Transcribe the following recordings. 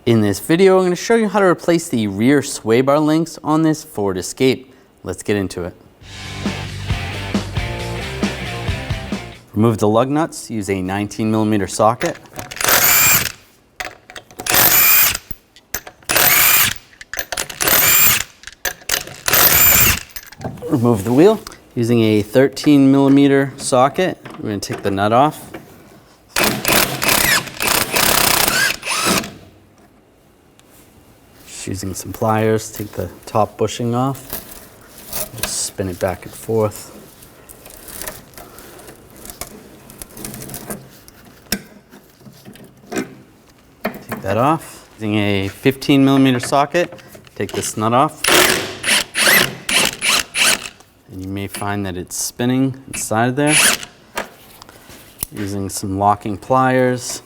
In this video, I'm going to show you how to replace the rear sway bar links on this Ford Escape. Let's get into it. Remove the lug nuts, use a 19mm socket. Remove the wheel. Using a 13mm socket, we're going to take the nut off. Just using some pliers, take the top bushing off. Just spin it back and forth. Take that off. Using a 15mm socket, take this nut off. And you may find that it's spinning inside there. Using some locking pliers,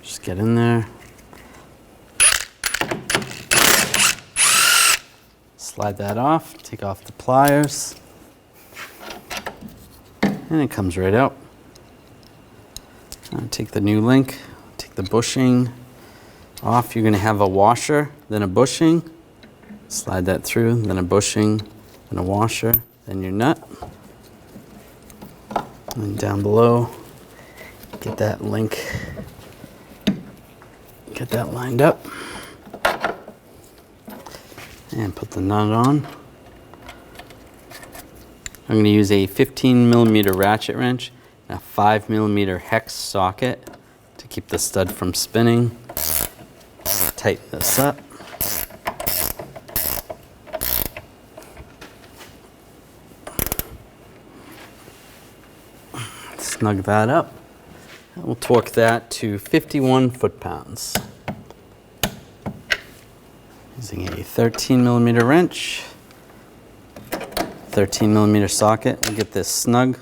just get in there. Slide that off, take off the pliers, and it comes right out. Take the new link, take the bushing off. You're going to have a washer, then a bushing. Slide that through, then a bushing, then a washer, then your nut. And down below, get that link, get that lined up. And put the nut on. I'm going to use a 15mm ratchet wrench and a 5mm hex socket to keep the stud from spinning. Tighten this up. Snug that up. And we'll torque that to 51 foot-pounds. Using a 13mm wrench, 13mm socket, we'll get this snug.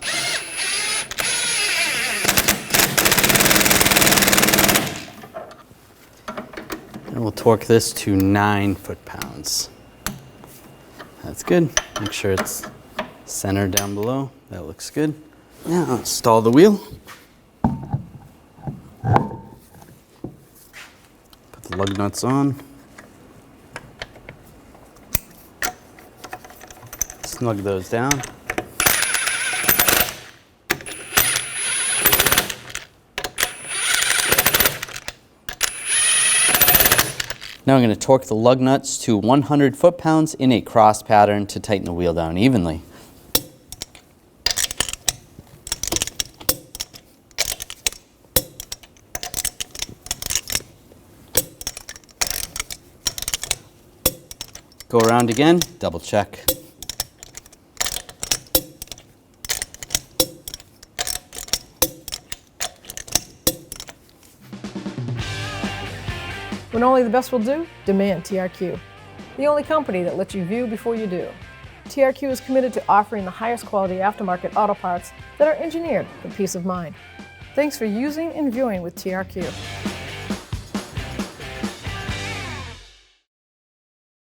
And we'll torque this to 9 foot-pounds. That's good. Make sure it's centered down below. That looks good. Now I'll install the wheel. Put the lug nuts on. Snug those down. Now I'm going to torque the lug nuts to 100 foot-pounds in a cross pattern to tighten the wheel down evenly. Go around again, double check. When only the best will do, demand TRQ. The only company that lets you view before you do. TRQ is committed to offering the highest quality aftermarket auto parts that are engineered for peace of mind. Thanks for using and viewing with TRQ.